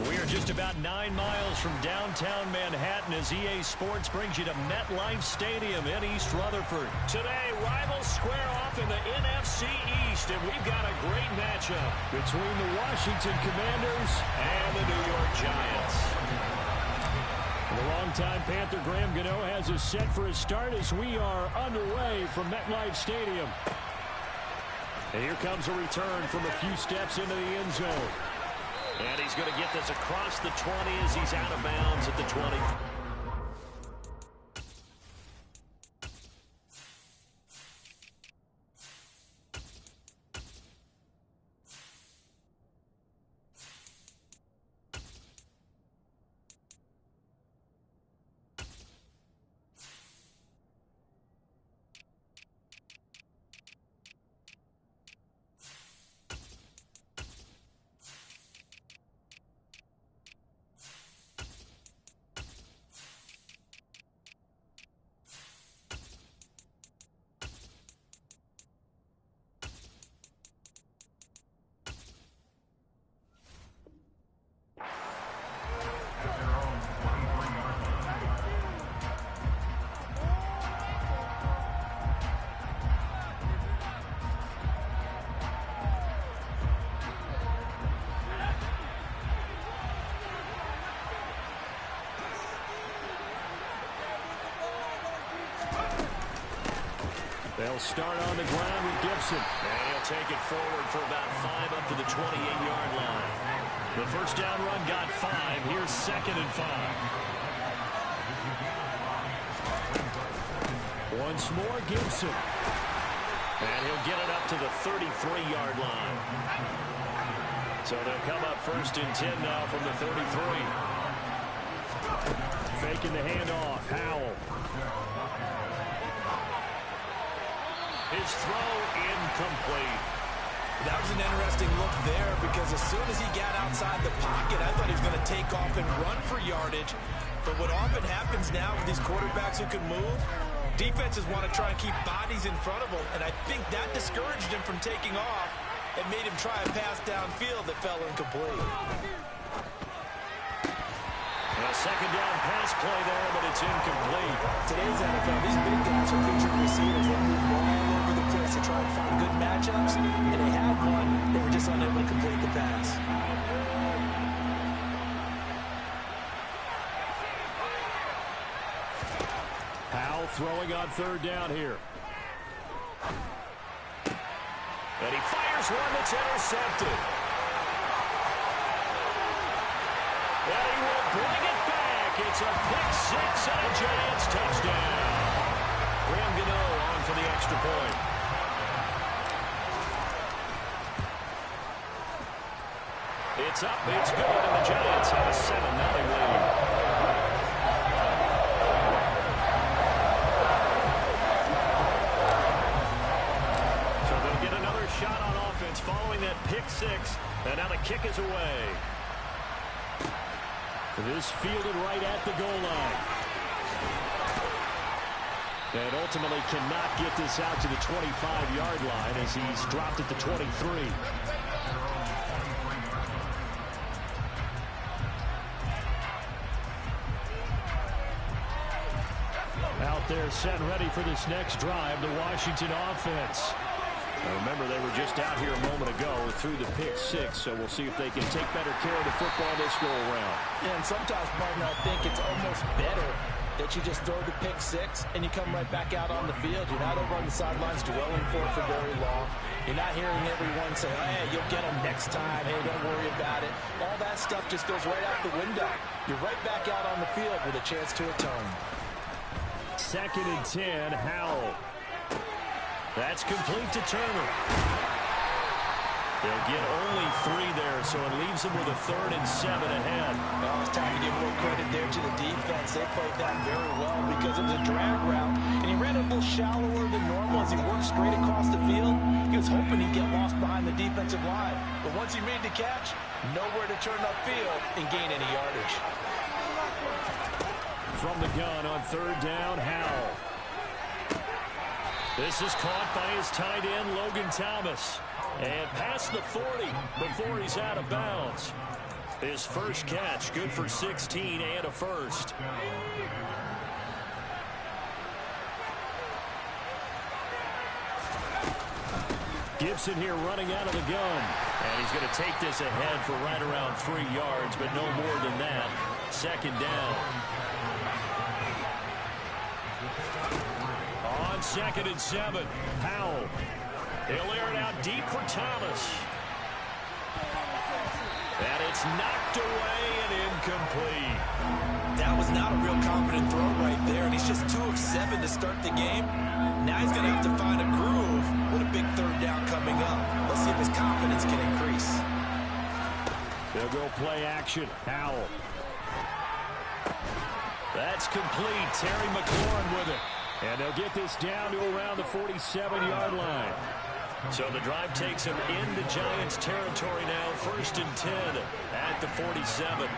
We are just about 9 miles from downtown Manhattan as EA Sports brings you to MetLife Stadium in East Rutherford. Today, rivals square off in the NFC East, and we've got a great matchup between the Washington Commanders and the New York Giants. The longtime Panther Graham Gano has us set for a start as we are underway from MetLife Stadium. And here comes a return from a few steps into the end zone. And he's going to get this across the 20 as he's out of bounds at the 20. They'll start on the ground with Gibson. And he'll take it forward for about 5 up to the 28-yard line. The first down run got 5. Here's 2nd and 5. Once more, Gibson. And he'll get it up to the 33-yard line. So they'll come up 1st and 10 now from the 33. Faking the handoff. Howell. His throw incomplete. That was an interesting look there because as soon as he got outside the pocket, I thought he was going to take off and run for yardage. But what often happens now with these quarterbacks who can move, defenses want to try and keep bodies in front of them, and I think that discouraged him from taking off and made him try a pass downfield that fell incomplete. A second down pass play there, but it's incomplete. Today's NFL, these big guys are featured receivers. They move all over the place to try and find good matchups, and they had one. They were just unable to complete the pass. Howell throwing on 3rd down here. And he fires one that's intercepted. And he will bring it back. It's a pick 6 and a Giants touchdown. Graham Gano on for the extra point. It's up, it's good, and the Giants have a 7-0 lead. So they'll get another shot on offense following that pick 6, and now the kick is away. This fielded right at the goal line. And ultimately cannot get this out to the 25-yard line as he's dropped at the 23. Out there set and ready for this next drive, the Washington offense. Now remember, they were just out here a moment ago through the pick 6, so we'll see if they can take better care of the football this go-around. Yeah, and sometimes, partner, I think it's almost better that you just throw the pick 6 and you come right back out on the field. You're not over on the sidelines dwelling for it for very long. You're not hearing everyone say, hey, you'll get them next time. Hey, don't worry about it. All that stuff just goes right out the window. You're right back out on the field with a chance to atone. 2nd and 10, Howell. That's complete to Turner. They'll get only 3 there, so it leaves them with a 3rd and 7 ahead. Well, it's time to give more credit there to the defense. They played that very well because it was a drag route, and he ran a little shallower than normal as he worked straight across the field. He was hoping he'd get lost behind the defensive line, but once he made the catch, nowhere to turn upfield and gain any yardage. From the gun on 3rd down, Howell. This is caught by his tight end, Logan Thomas. And past the 40 before he's out of bounds. His first catch, good for 16 and a first. Gibson here running out of the gun. And he's going to take this ahead for right around 3 yards, but no more than that. Second down. On 2nd and 7, Howell. He'll air it out deep for Thomas. And it's knocked away and incomplete. That was not a real confident throw right there, and he's just 2 of 7 to start the game. Now he's going to have to find a groove with a big 3rd down coming up. Let's see if his confidence can increase. They'll go play action. Howell. That's complete. Terry McLaurin with it. And they'll get this down to around the 47-yard line. So the drive takes him into Giants territory now. 1st and 10 at the 47.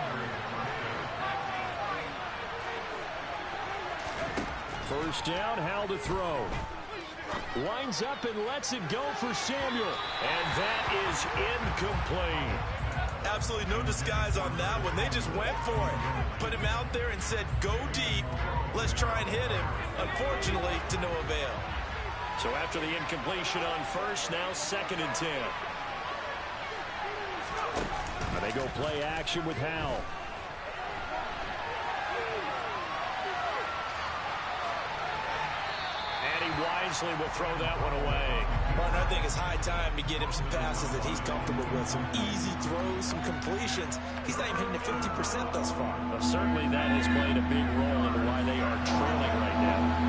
First down, Howell to throw. Winds up and lets it go for Samuel. And that is incomplete. Absolutely no disguise on that one. They just went for it. Put him out there and said, go deep. Let's try and hit him. Unfortunately, to no avail. So after the incompletion on first, now 2nd and 10. Now they go play action with Howell. And he wisely will throw that one away. Martin, I think it's high time to get him some passes that he's comfortable with. Some easy throws, some completions. He's not even hitting the 50% thus far. Well, certainly that has played a big role into why they are trailing right now.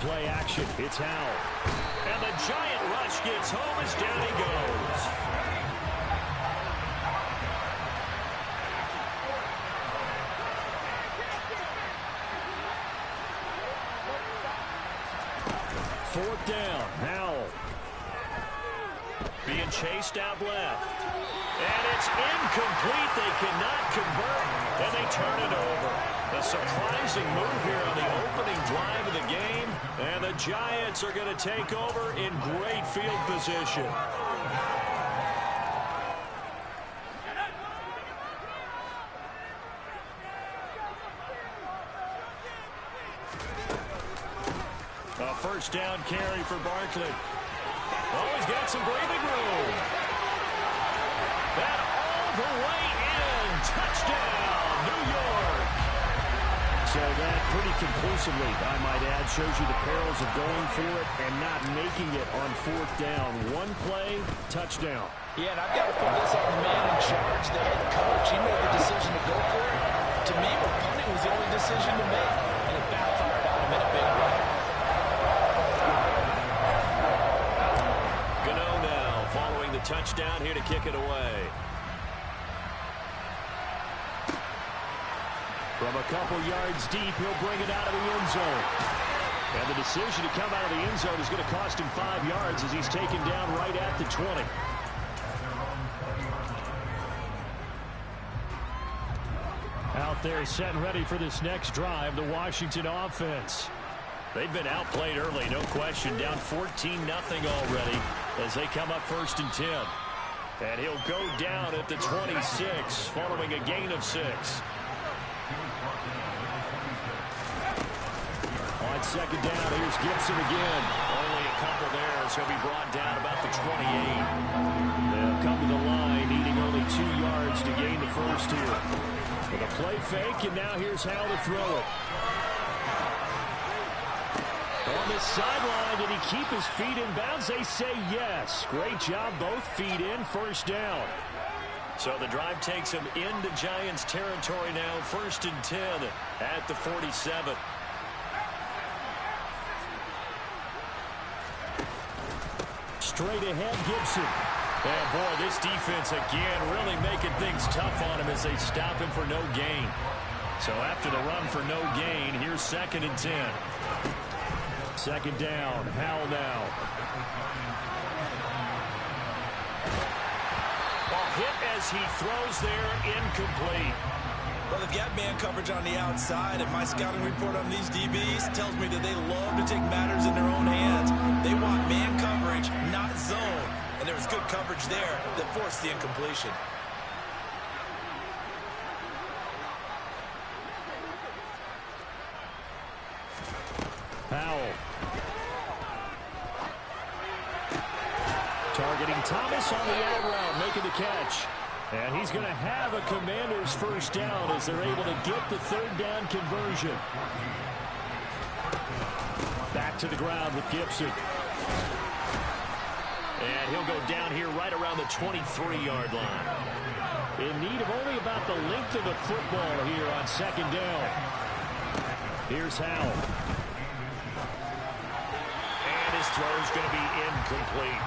Play action. It's Howell. And the giant rush gets home as down he goes. Fourth down. Howell. Being chased out left. And it's incomplete. They cannot convert. And they turn it over. A surprising move here on the opening drive of the game. And the Giants are going to take over in great field position. A first down carry for Barkley. Oh, he's got some breathing room. That all the way in. Touchdown, New York. So that pretty conclusively, I might add, shows you the perils of going for it and not making it on 4th down. One play, touchdown. Yeah, and I've got to put this on the man in charge, the head coach. He made the decision to go for it. To me, punting was the only decision to make, and it backfired on him in a big way. Gano now following the touchdown here to kick it away. From a couple yards deep, he'll bring it out of the end zone. And the decision to come out of the end zone is going to cost him 5 yards as he's taken down right at the 20. Out there set and ready for this next drive, the Washington offense. They've been outplayed early, no question. Down 14-0 already as they come up 1st and 10. And he'll go down at the 26 following a gain of 6. On 2nd down, here's Gibson again. Only a couple there, so he'll be brought down about the 28. They'll come to the line, needing only 2 yards to gain the first here. With a play fake, and now here's Howell to throw it. On the sideline, did he keep his feet in bounds? They say yes. Great job, both feet in, 1st down. So the drive takes him into Giants territory now, 1st and 10 at the 47. Straight ahead, Gibson. And boy, this defense again really making things tough on him as they stop him for no gain. So after the run for no gain, here's 2nd and 10. 2nd down, Howell now. Ball hit as he throws there, incomplete. Well, they've got man coverage on the outside, and my scouting report on these DBs tells me that they love to take matters in their own hands. They want man coverage, not zone. and there was good coverage there that forced the incompletion. Powell. Targeting Thomas on the out route, making the catch. And he's going to have a Commanders first down as they're able to get the third down conversion. Back to the ground with Gibson. And he'll go down here right around the 23-yard line. In need of only about the length of the football here on second down. Here's Howell. And his throw's going to be incomplete.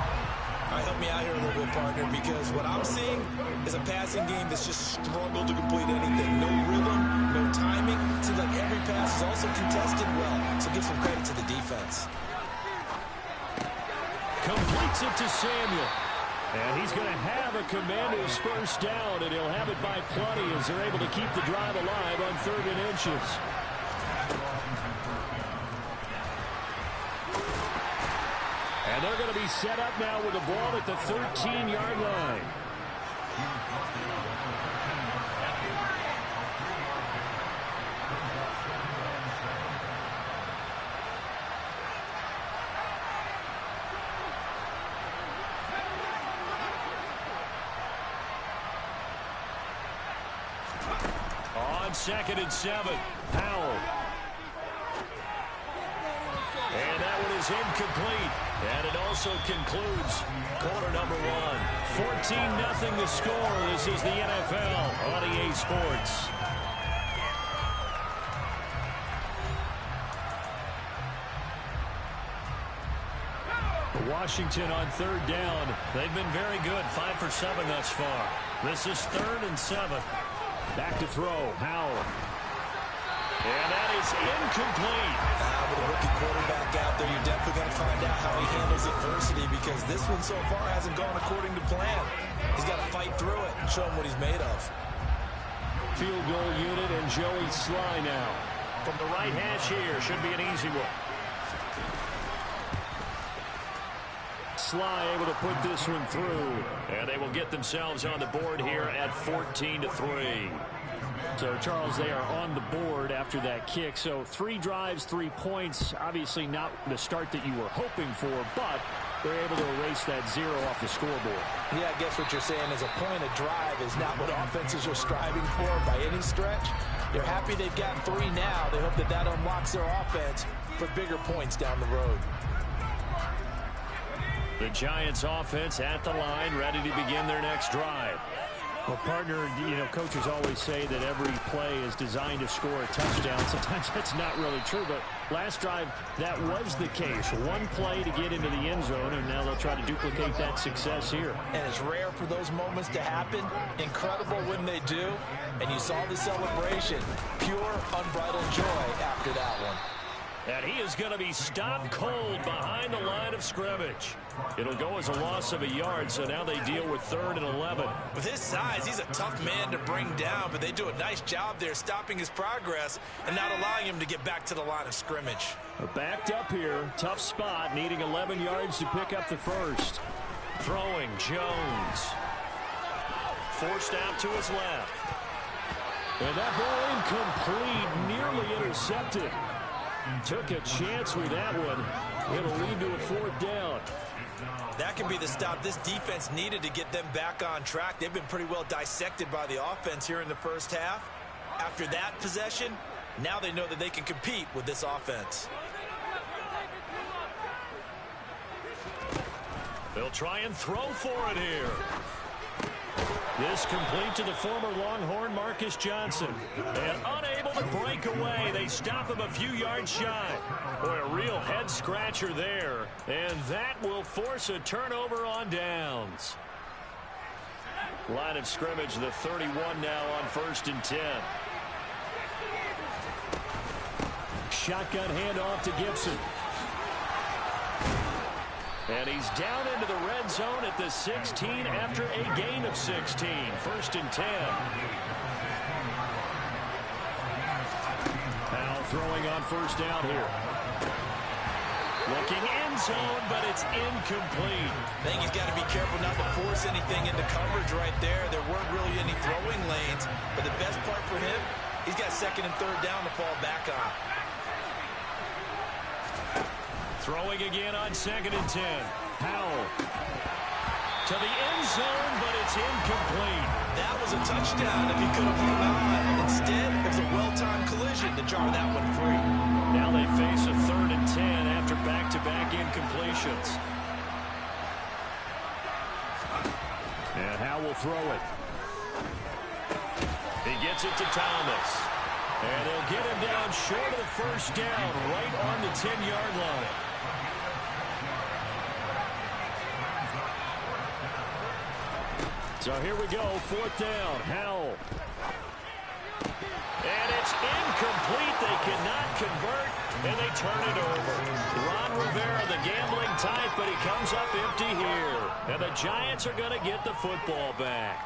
All right, help me out here a little bit, partner, because what I'm seeing is a passing game that's just struggled to complete anything. No rhythm, no timing. Seems like every pass is also contested well, so give some credit to the defense. Completes it to Samuel. And he's going to have a Commanders first down, and he'll have it by plenty as they're able to keep the drive alive on 3rd and inches. And they're going to be set up now with the ball at the 13-yard line. On 2nd and 7, Powell. And that one is incomplete. And it also concludes quarter number 1. 14-0 the score. This is the NFL on EA Sports. Washington on 3rd down. They've been very good. 5 for 7 thus far. This is 3rd and 7. Back to throw. Howell. And that is incomplete. With a rookie quarterback out there, you're definitely going to find out how he handles adversity, because this one so far hasn't gone according to plan. He's got to fight through it and show him what he's made of. Field goal unit and Joey Sly now. From the right hash here, should be an easy one. Sly able to put this one through, and they will get themselves on the board here at 14-3. So, Charles, they are on the board after that kick. So 3 drives, 3 points. Obviously not the start that you were hoping for, but they're able to erase that 0 off the scoreboard. Yeah, I guess what you're saying is a point of drive is not what offenses are striving for by any stretch. They're happy they've got 3 now. They hope that that unlocks their offense for bigger points down the road. The Giants offense at the line, ready to begin their next drive. Well, partner, coaches always say that every play is designed to score a touchdown. Sometimes that's not really true, but last drive, that was the case. 1 play to get into the end zone, and now they'll try to duplicate that success here. And it's rare for those moments to happen. Incredible when they do. And you saw the celebration. Pure, unbridled joy after that one. And he is going to be stopped cold behind the line of scrimmage. It'll go as a loss of a yard, so now they deal with 3rd and 11. With his size, he's a tough man to bring down, but they do a nice job there stopping his progress and not allowing him to get back to the line of scrimmage. Backed up here, tough spot, needing 11 yards to pick up the first. Throwing, Jones. Forced out to his left. And that ball incomplete, nearly intercepted. Took a chance with that one. It'll lead to a 4th down. That can be the stop this defense needed to get them back on track. They've been pretty well dissected by the offense here in the first half. After that possession, now they know that they can compete with this offense. They'll try and throw for it here. This complete to the former Longhorn, Marcus Johnson. And unable to break away. They stop him a few yards shy. Boy, a real head-scratcher there. And that will force a turnover on downs. Line of scrimmage, the 31 now on 1st and 10. Shotgun handoff to Gibson. And he's down into the red zone at the 16 after a gain of 16. 1st and 10. Powell throwing on 1st down here. Looking end zone, but it's incomplete. I think he's got to be careful not to force anything into coverage right there. There weren't really any throwing lanes, but the best part for him, he's got second and third down to fall back on. Throwing again on 2nd and 10. Powell to the end zone, but it's incomplete. That was a touchdown if he could have hung on. Instead, it was a well-timed collision to jar that one free. Now they face a 3rd and 10 after back-to-back incompletions. And Howe will throw it. He gets it to Thomas. And they'll get him down short of the first down, right on the 10-yard line. So here we go, 4th down, Howell. And it's incomplete. They cannot convert, and they turn it over. Ron Rivera, the gambling type, but he comes up empty here. And the Giants are going to get the football back.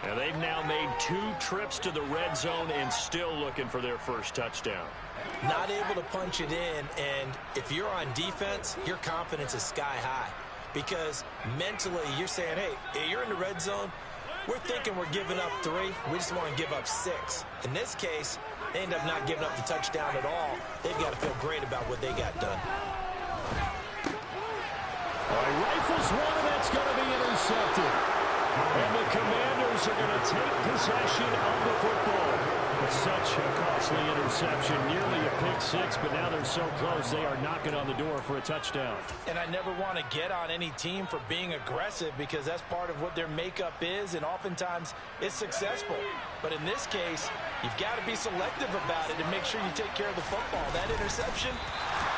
And they've now made 2 trips to the red zone and still looking for their first touchdown. Not able to punch it in, and if you're on defense, your confidence is sky high. Because mentally, you're saying, hey, you're in the red zone. We're thinking we're giving up 3. We just want to give up 6. In this case, they end up not giving up the touchdown at all. They've got to feel great about what they got done. All right, rifles one, and that's going to be intercepted. And the Commanders are going to take possession of the football. It's such a costly interception, nearly a pick 6, but now they're so close they are knocking on the door for a touchdown. And I never want to get on any team for being aggressive because that's part of what their makeup is, and oftentimes it's successful. But in this case, you've got to be selective about it and make sure you take care of the football. That interception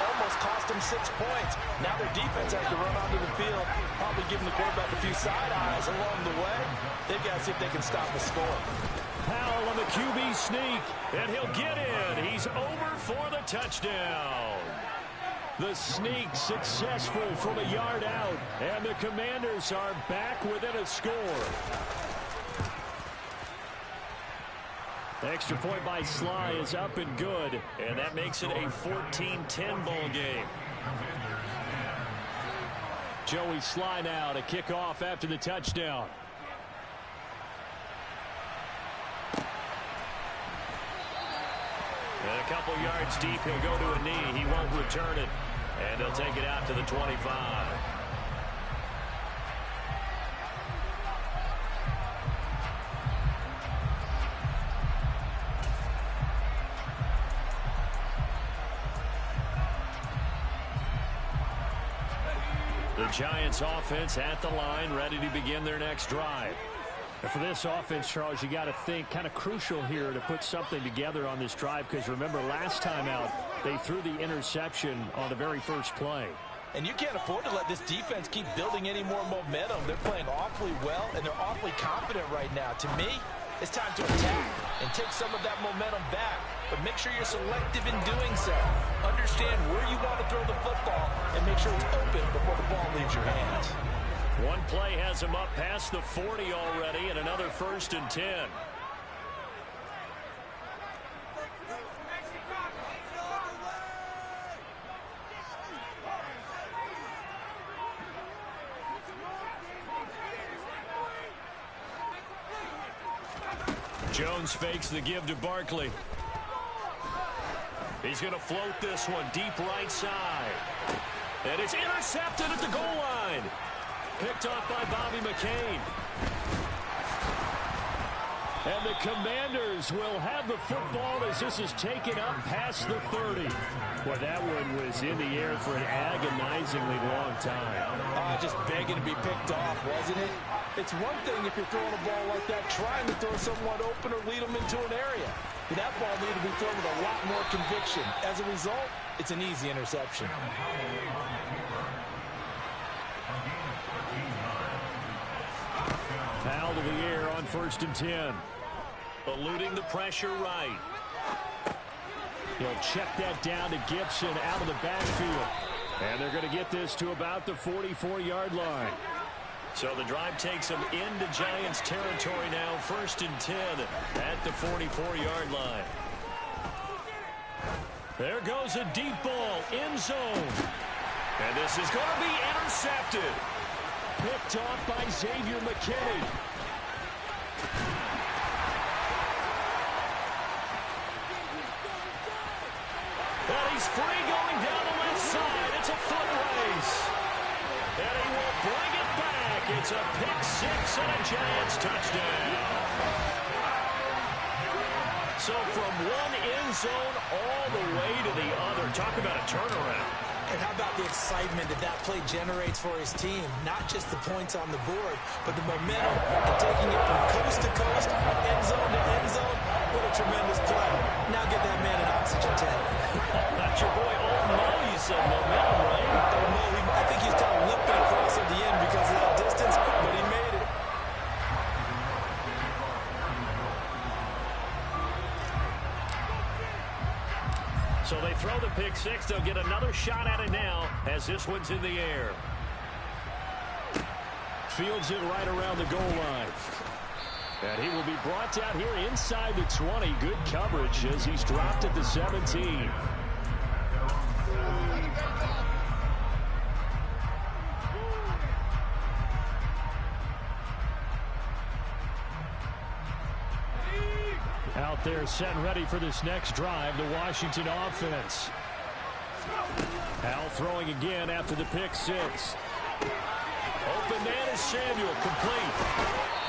almost cost them 6 points. Now their defense has to run onto the field, probably giving the quarterback a few side eyes along the way. They've got to see if they can stop the score. Powell on the QB sneak, and he'll get in. He's over for the touchdown. The sneak successful from a yard out, and the Commanders are back within a score. The extra point by Sly is up and good, and that makes it a 14-10 ball game. Joey Sly now to kick off after the touchdown. And a couple yards deep, he'll go to a knee. He won't return it, and they'll take it out to the 25. The Giants offense at the line, ready to begin their next drive. And for this offense, Charles, you got to think kind of crucial here to put something together on this drive, because remember last time out they threw the interception on the very first play. And you can't afford to let this defense keep building any more momentum. They're playing awfully well, and they're awfully confident right now. To me, it's time to attack and take some of that momentum back. But make sure you're selective in doing so. Understand where you want to throw the football and make sure it's open before the ball leaves your hands. One play has him up past the 40 already, and another 1st and 10. Jones fakes the give to Barkley. He's going to float this one deep right side. And it's intercepted at the goal line. Picked off by Bobby McCain. And the Commanders will have the football as this is taken up past the 30. Well, that one was in the air for an agonizingly long time. Just begging to be picked off, wasn't it? It's one thing if you're throwing a ball like that, trying to throw someone open or lead them into an area. But that ball needed to be thrown with a lot more conviction. As a result, it's an easy interception. Foul to the air on 1st and 10. Eluding the pressure right. He'll check that down to Gibson out of the backfield. And they're going to get this to about the 44-yard line. So the drive takes them into Giants territory now. 1st and 10 at the 44-yard line. There goes a deep ball, end zone. And this is going to be intercepted. Picked off by Xavier McKinney. And he's free going down the left side. It's a foot race. And he will bring it back. It's a pick six and a Giants touchdown. So from one end zone all the way to the other. Talk about a turnaround. And how about the excitement that play generates for his team? Not just the points on the board, but the momentum and taking it from coast to coast, end zone to end zone. What a tremendous play. Now get that man an oxygen tank. That's your boy, Old Mo. You said momentum, right? Old Mo, I think he's kind of limping across at the end because of that distance, but he made it. So they throw the pick six. They'll get another shot at it now as this one's in the air. Fields it right around the goal line. And he will be brought down here inside the 20. Good coverage as he's dropped at the 17. Out there set and ready for this next drive, the Washington offense. Al throwing again after the pick six. Open man is Samuel, complete.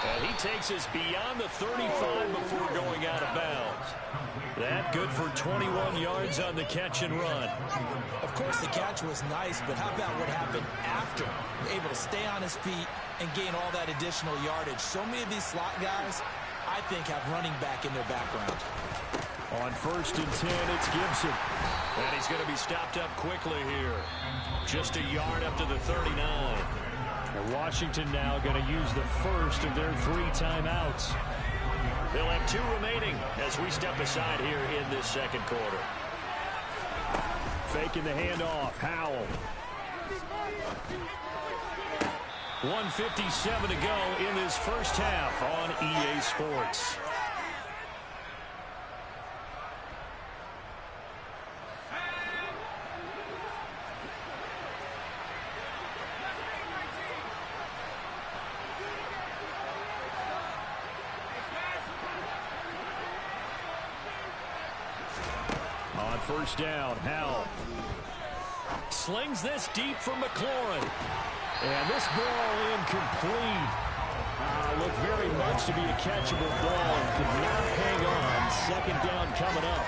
And he takes us beyond the 35 before going out of bounds. That good for 21 yards on the catch and run. Of course, the catch was nice, but how about what happened after? Able to stay on his feet and gain all that additional yardage. So many of these slot guys, I think, have running back in their background. On 1st and 10, it's Gibson. And he's going to be stopped up quickly here. Just a yard up to the 39. And Washington now going to use the first of their 3 timeouts. They'll have 2 remaining as we step aside here in this second quarter. Faking the handoff, Howell. 1:57 to go in this first half on EA Sports. On first down, Howell slings this deep for McLaurin. And this ball incomplete. Looked very much to be a catchable ball and could not hang on. Second down coming up.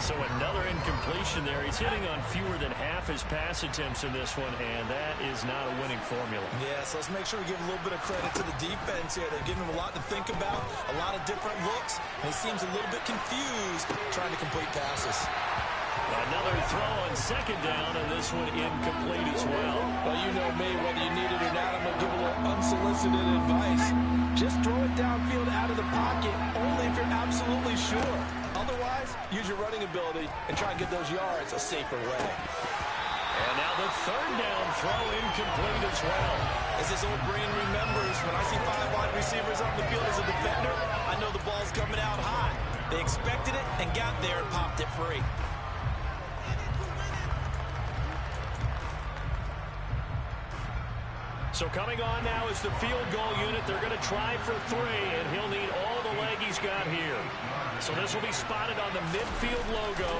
So another incompletion there. He's hitting on fewer than half his pass attempts in this one, and that is not a winning formula. Yeah, so let's make sure we give a little bit of credit to the defense here. They're giving him a lot to think about, a lot of different looks, and he seems a little bit confused trying to complete passes. Another throw on second down, and this one incomplete as well. Well, you know me, whether you need it or not, I'm going to give a little unsolicited advice. Just throw it downfield out of the pocket, only if you're absolutely sure. Otherwise, use your running ability and try and get those yards a safer way. And now the third down throw incomplete as well. As this old brain remembers, when I see 5 wide receivers on the field as a defender, I know the ball's coming out hot. They expected it and got there and popped it free. So coming on now is the field goal unit. They're going to try for 3, and he'll need all the leg he's got here. So this will be spotted on the midfield logo.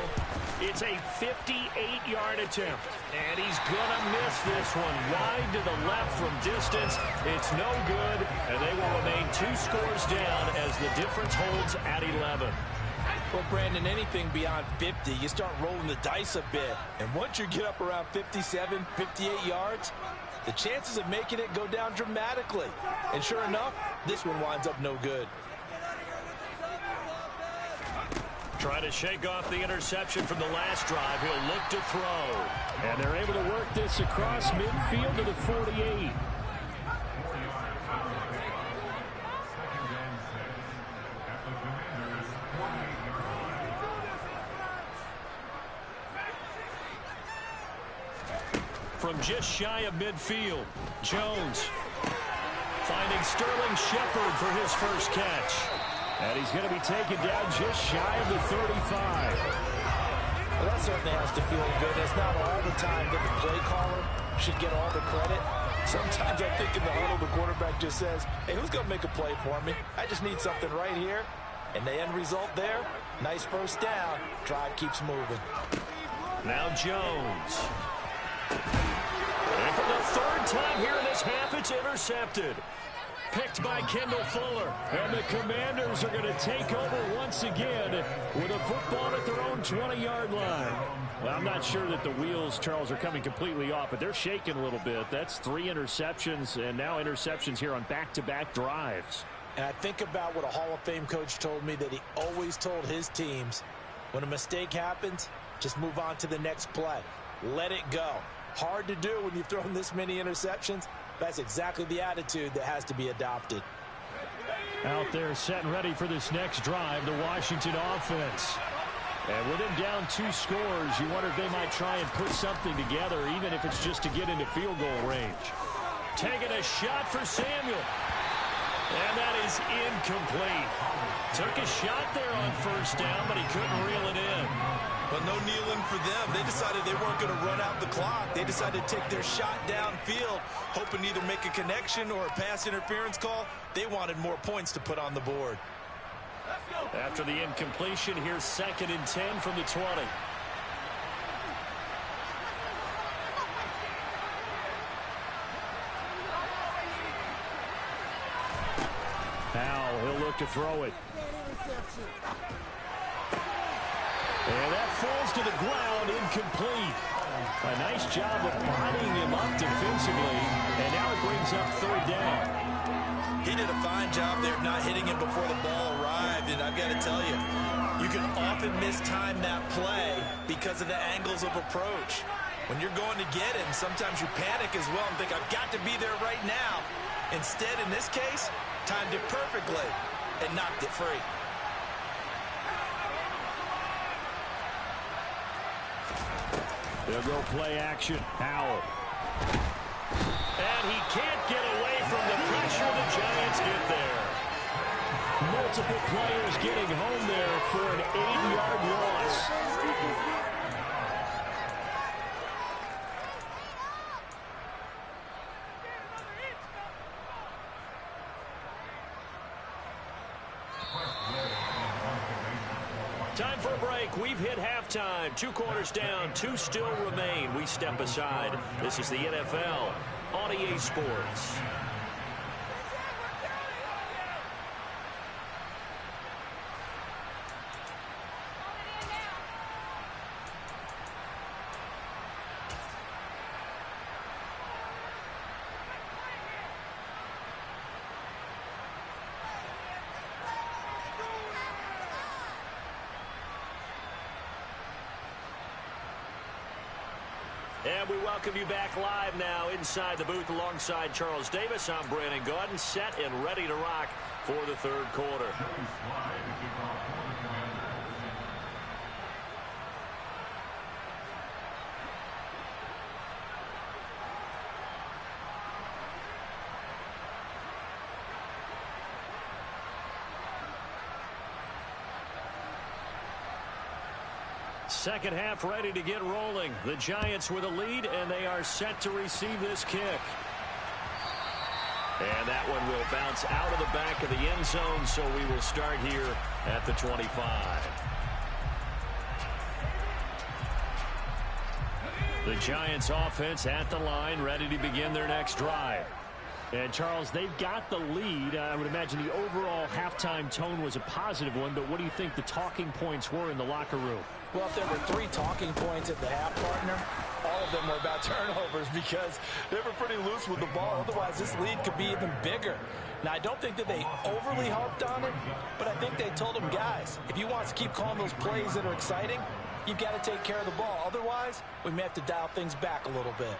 It's a 58-yard attempt, and he's going to miss this one wide to the left from distance. It's no good, and they will remain 2 scores down as the difference holds at 11. Well, Brandon, anything beyond 50, you start rolling the dice a bit. And once you get up around 57, 58 yards, the chances of making it go down dramatically. And sure enough, this one winds up no good. Trying to shake off the interception from the last drive. He'll look to throw. And they're able to work this across midfield to the 48. From just shy of midfield, Jones finding Sterling Shepard for his first catch. And he's going to be taken down just shy of the 35. Well, that's certainly has to feel good. It's not all the time that the play caller should get all the credit. Sometimes I think in the huddle, the quarterback just says, hey, who's going to make a play for me? I just need something right here. And the end result there, nice first down. Drive keeps moving. Now Jones. And for the third time here in this half, it's intercepted. Picked by Kendall Fuller. And the Commanders are going to take over once again with a football at their own 20-yard line. Well, I'm not sure that the wheels, Charles, are coming completely off, but they're shaking a little bit. That's 3 interceptions, and now interceptions here on back-to-back drives. And I think about what a Hall of Fame coach told me that he always told his teams, when a mistake happens, just move on to the next play. Let it go. Hard to do when you've thrown this many interceptions. That's exactly the attitude that has to be adopted. Out there set and ready for this next drive, the Washington offense. And with them down 2 scores, you wonder if they might try and put something together, even if it's just to get into field goal range. Taking a shot for Samuel. And that is incomplete. Took a shot there on first down, but he couldn't reel it in. But no kneeling for them. They decided they weren't going to run out the clock. They decided to take their shot downfield, hoping to either make a connection or a pass interference call. They wanted more points to put on the board. After the incompletion, here's 2nd and 10 from the 20. Now he'll look to throw it. And that falls to the ground, incomplete. A nice job of bodying him up defensively, and now it brings up 3rd down. He did a fine job there of not hitting him before the ball arrived, and I've got to tell you, you can often mistime that play because of the angles of approach. When you're going to get him, sometimes you panic as well and think, I've got to be there right now. Instead, in this case, timed it perfectly and knocked it free. They'll go play action. Howell. And he can't get away from the pressure. The Giants get there. Multiple players getting home there for an 8-yard loss. Time for a break. We've hit halftime. 2 quarters down. 2 still remain. We step aside. This is the NFL on EA Sports. And we welcome you back live now inside the booth alongside Charles Davis. I'm Brandon Gaudin, set and ready to rock for the 3rd quarter. Second half ready to get rolling. The Giants with a lead, and they are set to receive this kick. And that one will bounce out of the back of the end zone, so we will start here at the 25. The Giants offense at the line, ready to begin their next drive. And, Charles, they've got the lead. I would imagine the overall halftime tone was a positive one, but what do you think the talking points were in the locker room? Well, if there were 3 talking points at the half, partner, all of them were about turnovers because they were pretty loose with the ball. Otherwise, this lead could be even bigger. Now, I don't think that they overly harped on it, but I think they told them, guys, if you want to keep calling those plays that are exciting, you've got to take care of the ball. Otherwise, we may have to dial things back a little bit.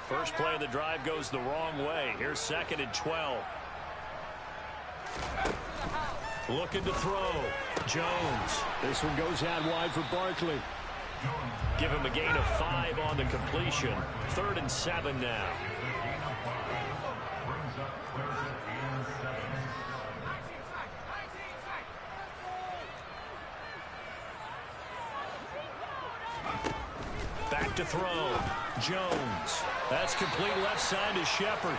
First play of the drive goes the wrong way. Here's 2nd and 12. Looking to throw. Jones. This one goes out wide for Barkley. Give him a gain of 5 on the completion. 3rd and 7 now. back to throw. Jones. That's complete left side to Shepard.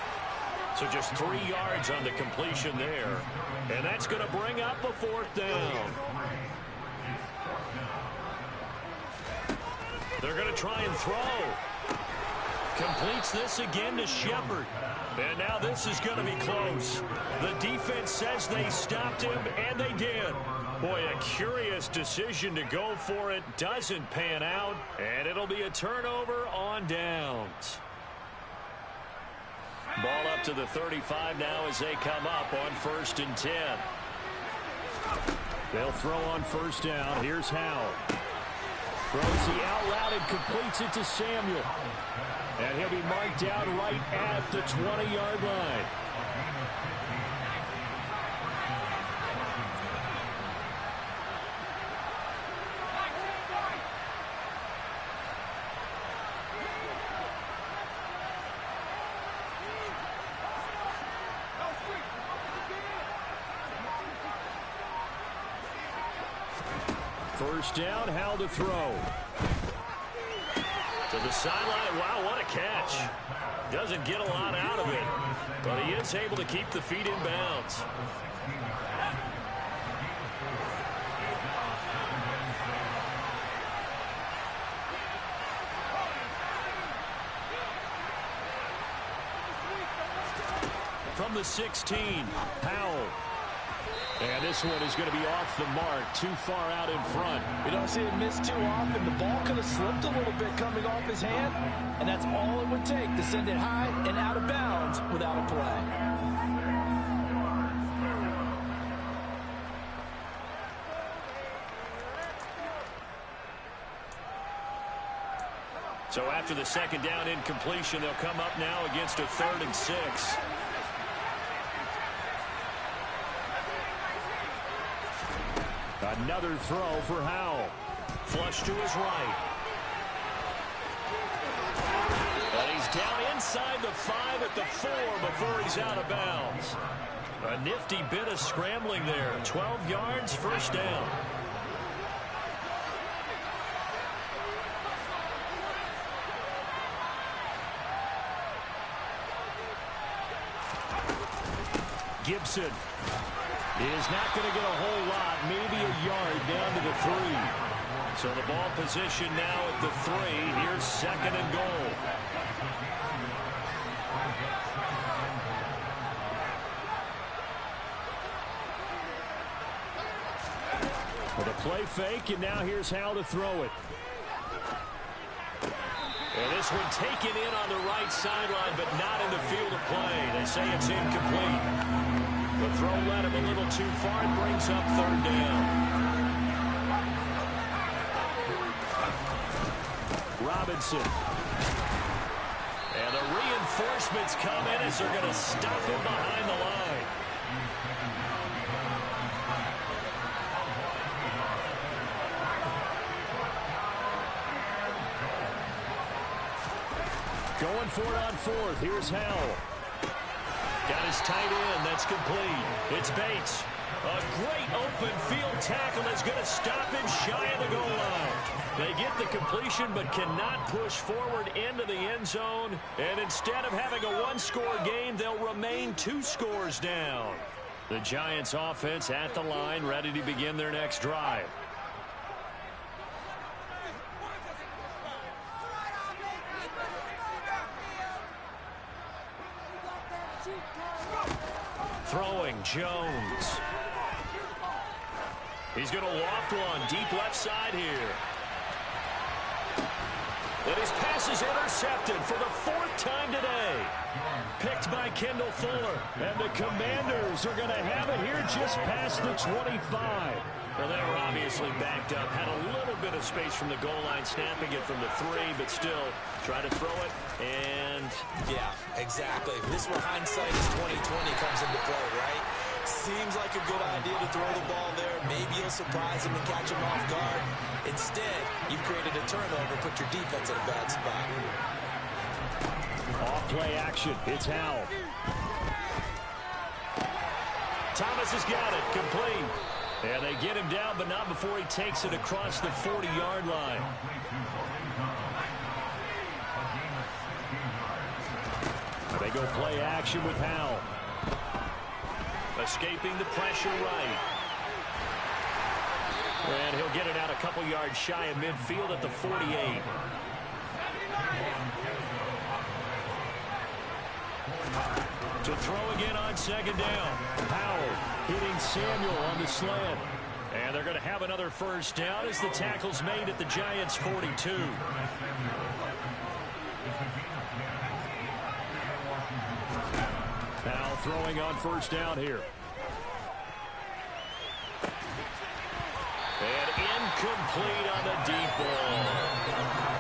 So just 3 yards on the completion there. And that's going to bring up a 4th down. They're going to try and throw. Completes this again to Shepard. And now this is going to be close. The defense says they stopped him, and they did. Boy, a curious decision to go for it. Doesn't pan out, and it'll be a turnover on downs. Ball up to the 35 now as they come up on 1st and 10. They'll throw on 1st down. Here's Howell. Throws the out route and completes it to Samuel. And he'll be marked down right at the 20-yard line. First down, Howell to throw. To the sideline. Wow, what a catch. Doesn't get a lot out of it, but he is able to keep the feet in bounds. From the 16, Howell. And this one is going to be off the mark, too far out in front. We don't see him miss too often. The ball could have slipped a little bit coming off his hand, and that's all it would take to send it high and out of bounds without a play. So after the 2nd down incompletion, they'll come up now against a 3rd and 6. Another throw for Howell. Flush to his right. And he's down inside the 5 at the 4 before he's out of bounds. A nifty bit of scrambling there. 12 yards, 1st down. Gibson is not going to get a whole lot, maybe a yard down to the 3. So the ball position now at the 3. Here's 2nd and goal. With a play fake, and now here's Howell to throw it. And this one taken in on the right sideline, but not in the field of play. They say it's incomplete. The throw led him a little too far and brings up 3rd down. Robinson. And the reinforcements come in as they're going to stop him behind the line. Going for it on 4th. Here's Howell. Got his tight end. That's complete. It's Bates. A great open field tackle that's going to stop him shy of the goal line. They get the completion but cannot push forward into the end zone. And instead of having a 1-score game, they'll remain 2 scores down. The Giants offense at the line, ready to begin their next drive. Throwing, Jones. He's going to loft one deep left side here. And his pass is intercepted for the 4th time today. Picked by Kendall Fuller. And the Commanders are going to have it here just past the 25. Well, they were obviously backed up. Had a little bit of space from the goal line, snapping it from the 3, but still try to throw it. And yeah, exactly. This is where hindsight is 20/20 comes into play, right? Seems like a good idea to throw the ball there. Maybe you'll surprise him and catch him off guard. Instead, you've created a turnover, put your defense in a bad spot. Off play action. It's Howell. Thomas has got it. Complete. And they get him down, but not before he takes it across the 40-yard line. go play action with Howell. Escaping the pressure right. And he'll get it out a couple yards shy of midfield at the 48. To throw again on second down. Howell hitting Samuel on the slant. And they're going to have another first down as the tackle's made at the Giants' 42. Howell throwing on first down here. And incomplete on the deep ball.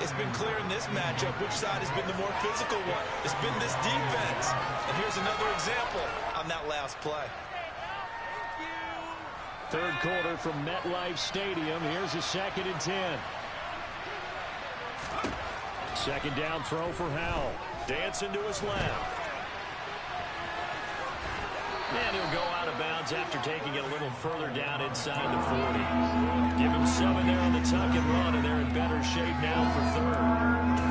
It's been clear in this matchup which side has been the more physical one. It's been this defense. And here's another example on that last play. Third quarter from MetLife Stadium. Here's a 2nd and 10. Second down throw for Howell. Dancing to his left. And he'll go out of bounds after taking it a little further down inside the 40. Give him 7 there on the tuck and run, and they're in better shape now for third.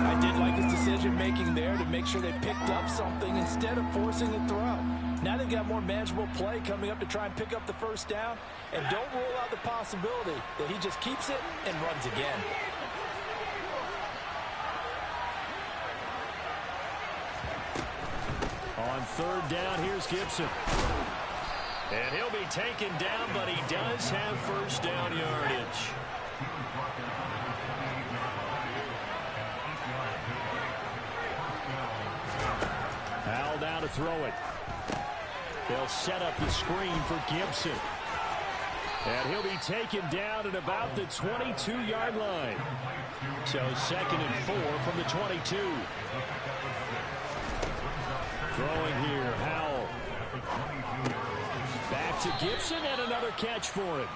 I did like his decision-making there to make sure they picked up something instead of forcing the throw. Now they've got more manageable play coming up to try and pick up the first down. And don't rule out the possibility that he just keeps it and runs again. On third down, here's Gibson. And he'll be taken down, but he does have first down yardage. Howell down to throw it. They'll set up the screen for Gibson. And he'll be taken down at about the 22-yard line. So 2nd and 4 from the 22. Throwing here, Howell. Back to Gibson, and another catch for him.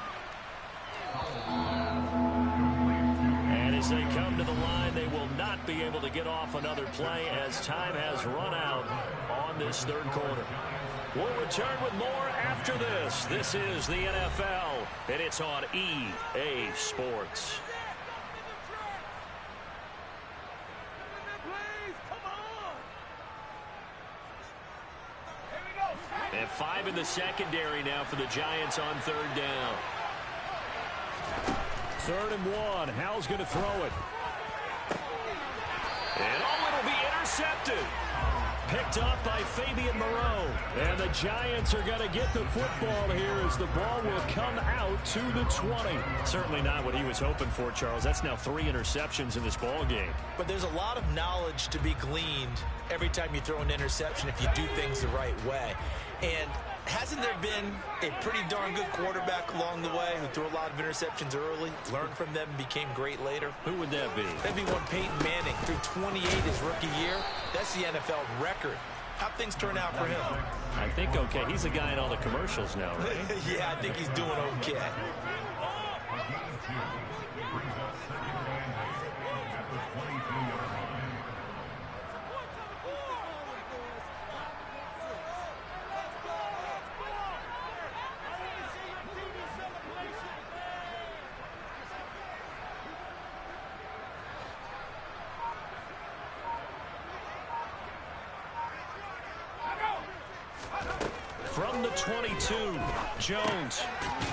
And as they come to the line, they will not be able to get off another play as time has run out on this third quarter. We'll return with more after this. This is the NFL, and it's on EA Sports. And 5 in the secondary now for the Giants on third down. 3rd and 1. Howell's going to throw it. And it'll be intercepted. Picked up by Fabian Moreau. And the Giants are going to get the football here as the ball will come out to the 20. Certainly not what he was hoping for, Charles. That's now 3 interceptions in this ball game. But there's a lot of knowledge to be gleaned every time you throw an interception if you do things the right way. And hasn't there been a pretty darn good quarterback along the way who threw a lot of interceptions early, learned from them, and became great later? Who would that be? That'd be one Peyton Manning. Threw 28 his rookie year. That's the NFL record. How'd things turn out for him? I think okay. He's a guy in all the commercials now, right? Yeah, I think he's doing okay. From the 22, Jones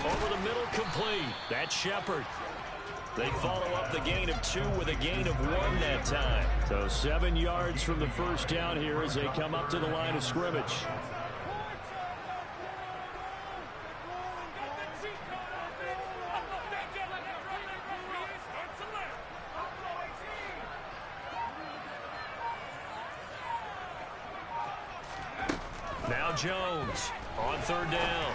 over the middle, complete. That's Shepard. They follow up the gain of 2 with a gain of 1 that time. So 7 yards from the first down here as they come up to the line of scrimmage. Now Jones on third down.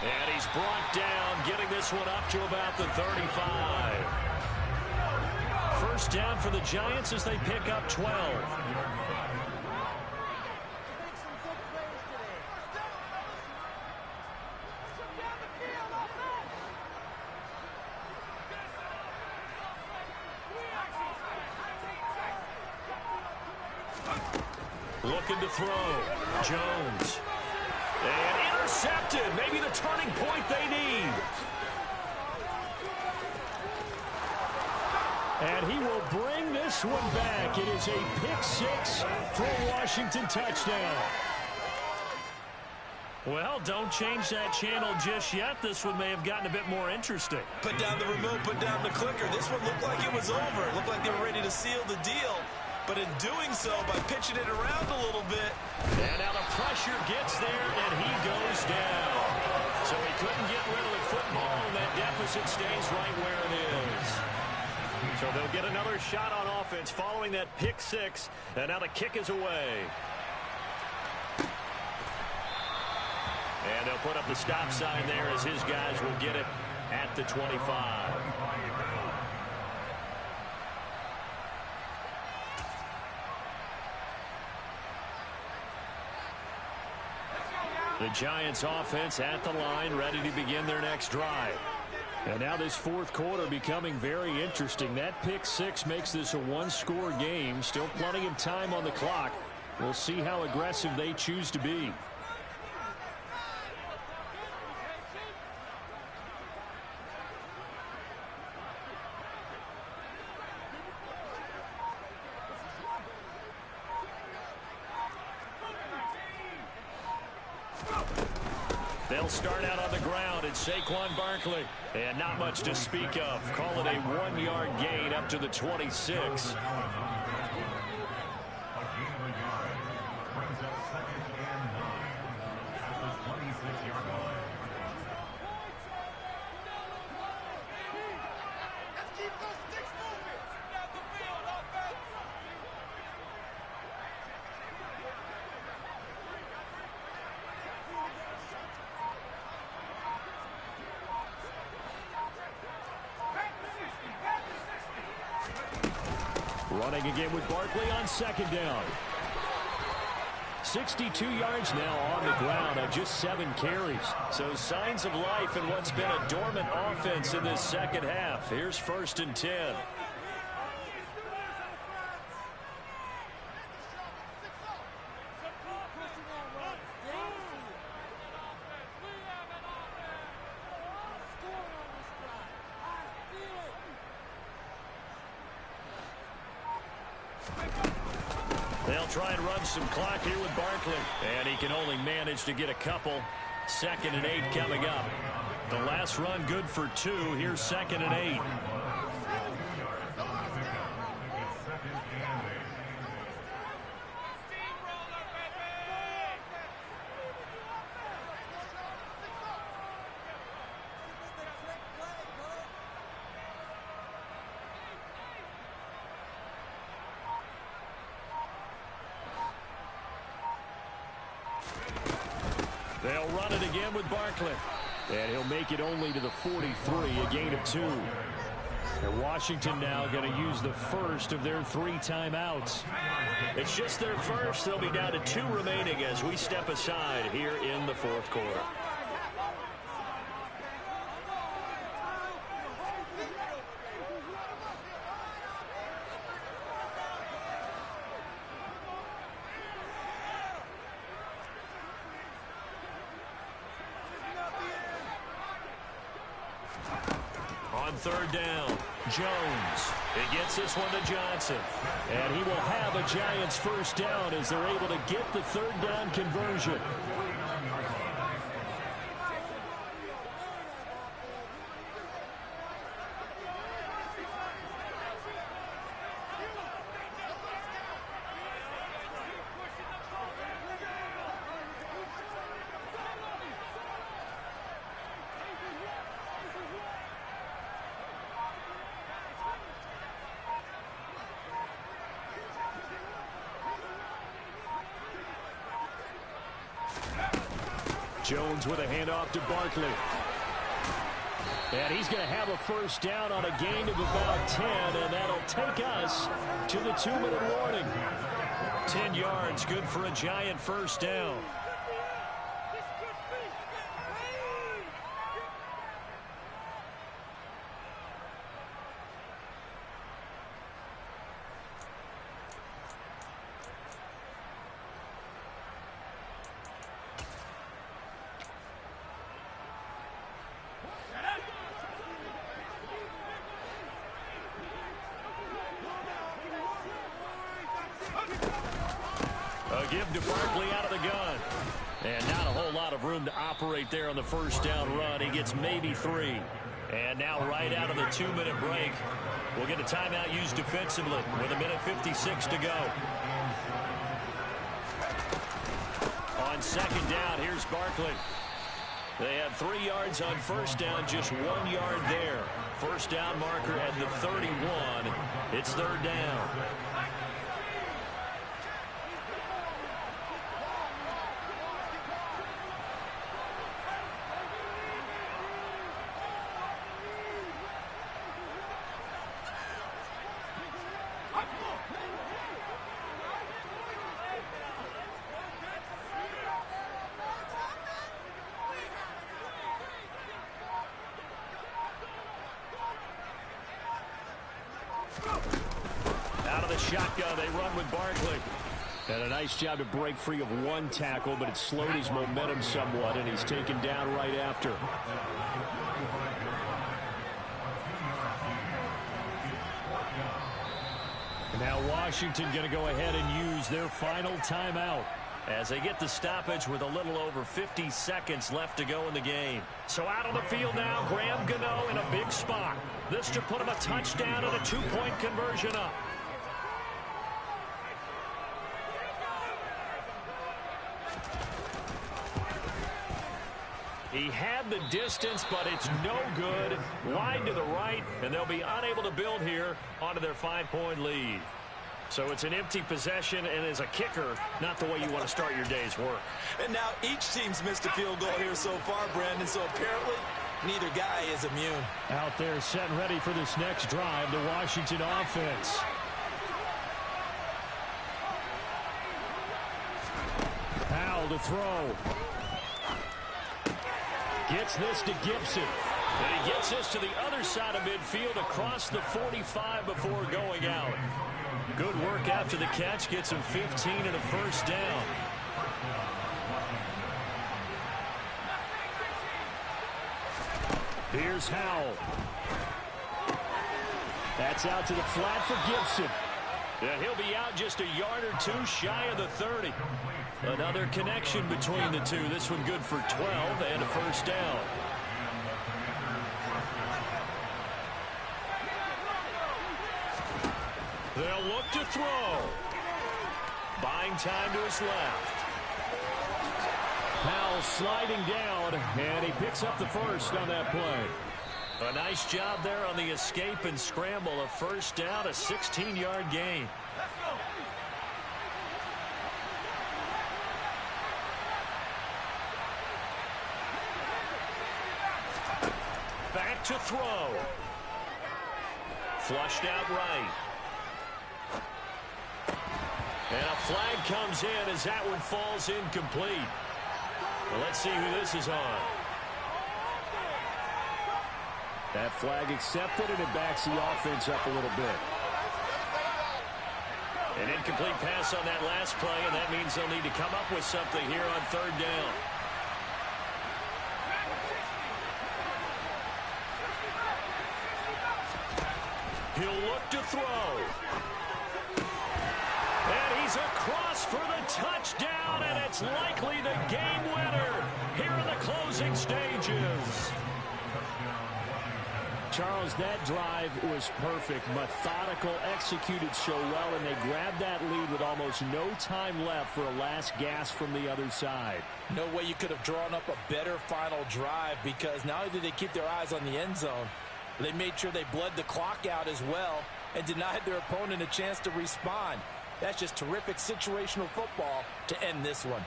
And he's brought down, getting this one up to about the 35. First down for the Giants as they pick up 12. Looking to throw. Jones. And intercepted. Maybe the turning point they need. And he will bring this one back. It is a pick six for a Washington touchdown. Well, don't change that channel just yet. This one may have gotten a bit more interesting. Put down the remote, put down the clicker. This one looked like it was over. It looked like they were ready to seal the deal. But in doing so, by pitching it around a little bit. And now the pressure gets there, and he goes down. So he couldn't get rid of the football, and that deficit stays right where it is. So they'll get another shot on offense following that pick six. And now the kick is away. And they'll put up the stop sign there as his guys will get it at the 25. The Giants offense at the line, ready to begin their next drive. And now this fourth quarter becoming very interesting. That pick six makes this a one-score game. Still plenty of time on the clock. We'll see how aggressive they choose to be. They'll start out on the ground. It's Saquon Barkley. And not much to speak of. Call it a 1-yard gain up to the 26. Running again with Barkley on second down. 62 yards now on the ground on just 7 carries. So signs of life in what's been a dormant offense in this second half. Here's 1st and 10. They'll try and run some clock here with Barkley. And he can only manage to get a couple. 2nd and 8 coming up. The last run good for 2. Here's 2nd and 8. They'll run it again with Barkley. And he'll make it only to the 43, a gain of 2. And Washington now going to use the first of their 3 timeouts. It's just their first. They'll be down to 2 remaining as we step aside here in the 4th quarter. On 3rd down, Jones. He gets this one to Johnson. And he will have a Giants first down as they're able to get the 3rd down conversion. Jones with a handoff to Barkley. And he's going to have a first down on a gain of about 10, and that'll take us to the 2-minute warning. 10 yards, good for a Giant first down. give to Barkley out of the gun. And not a whole lot of room to operate there on the first down run. He gets maybe 3. And now right out of the 2-minute break, we'll get a timeout used defensively with 1:56 to go. On second down, here's Barkley. They had 3 yards on first down, just 1 yard there. First down marker at the 31. It's third down. Out of the shotgun, they run with Barkley. And a nice job to break free of 1 tackle, but it slowed his momentum somewhat, and he's taken down right after. Now Washington going to go ahead and use their final timeout as they get the stoppage with a little over 50 seconds left to go in the game. So out on the field now, Graham Gano in a big spot. This to put him a touchdown and a 2-point conversion up. He had the distance, but it's no good. Wide to the right, and they'll be unable to build here onto their 5-point lead. So it's an empty possession, and as a kicker, not the way you want to start your day's work. And now each team's missed a field goal here so far, Brandon, so apparently neither guy is immune. Out there set and ready for this next drive, the Washington offense. Powell to throw. Gets this to Gibson. And he gets this to the other side of midfield across the 45 before going out. Good work after the catch. Gets him 15 and a first down. Here's Howell. That's out to the flat for Gibson. And he'll be out just a yard or 2 shy of the 30. Another connection between the two. This one good for 12 and a first down. They'll look to throw. Buying time to his left. Powell sliding down, and he picks up the first on that play. A nice job there on the escape and scramble. A first down, a 16-yard gain. Back to throw. Flushed out right. And a flag comes in as that one falls incomplete. Well, let's see who this is on. That flag accepted, and it backs the offense up a little bit. An incomplete pass on that last play, and that means they'll need to come up with something here on third down. He'll look to throw. And he's across for the touchdown, and it's likely the game winner here in the closing stages. Charles, that drive was perfect, methodical, executed so well, and they grabbed that lead with almost no time left for a last gasp from the other side. No way you could have drawn up a better final drive, because not only did they keep their eyes on the end zone, they made sure they bled the clock out as well and denied their opponent a chance to respond. That's just terrific situational football to end this one.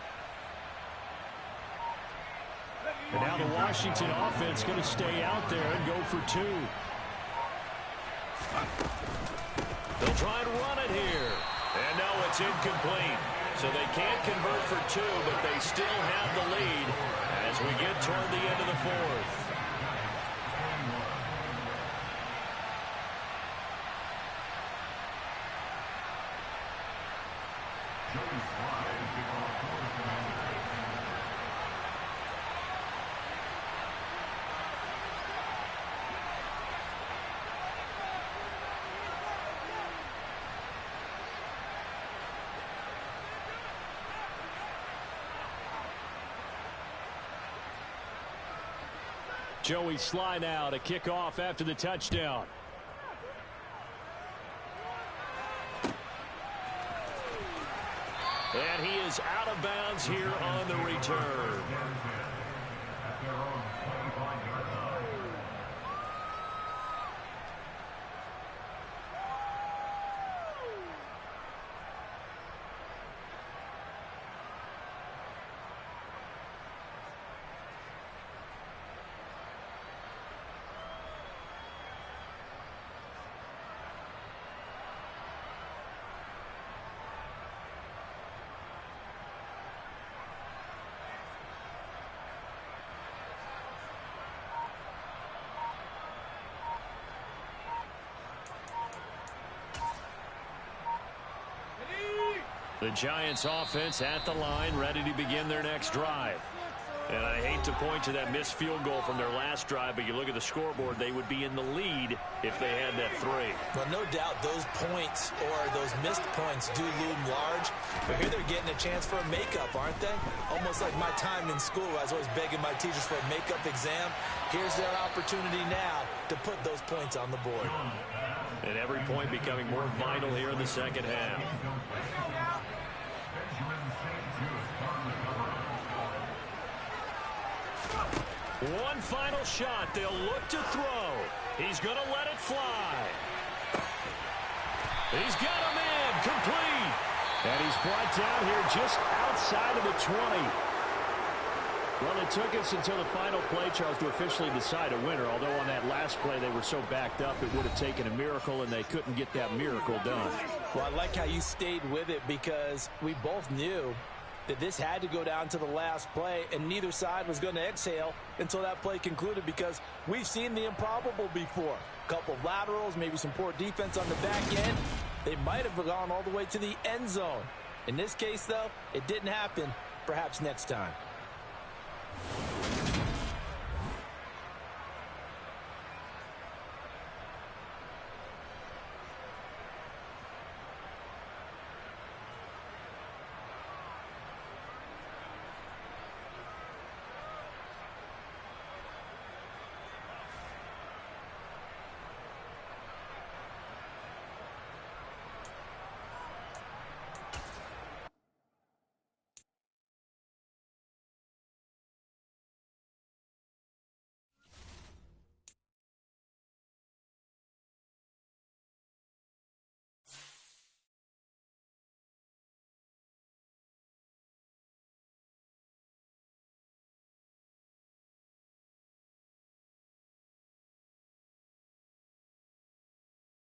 And now the Washington offense going to stay out there and go for 2. They'll try and run it here. And no, it's incomplete. So they can't convert for 2, but they still have the lead as we get toward the end of the 4th. Joey Sly now to kick off after the touchdown. And he is out of bounds here on the return. The Giants offense at the line, ready to begin their next drive. And I hate to point to that missed field goal from their last drive, but you look at the scoreboard, they would be in the lead if they had that 3. Well, no doubt those points or those missed points do loom large. But here they're getting a chance for a makeup, aren't they? Almost like my time in school. I was always begging my teachers for a makeup exam. Here's their opportunity now to put those points on the board. And every point becoming more vital here in the second half. One final shot. They'll look to throw. He's going to let it fly. He's got him in. Complete. And he's brought down here just outside of the 20. Well, it took us until the final play, Charles, to officially decide a winner. Although on that last play they were so backed up, it would have taken a miracle, and they couldn't get that miracle done. Well, I like how you stayed with it because we both knew that this had to go down to the last play, and neither side was going to exhale until that play concluded because we've seen the improbable before. A couple of laterals, maybe some poor defense on the back end. They might have gone all the way to the end zone. In this case, though, it didn't happen. Perhaps next time.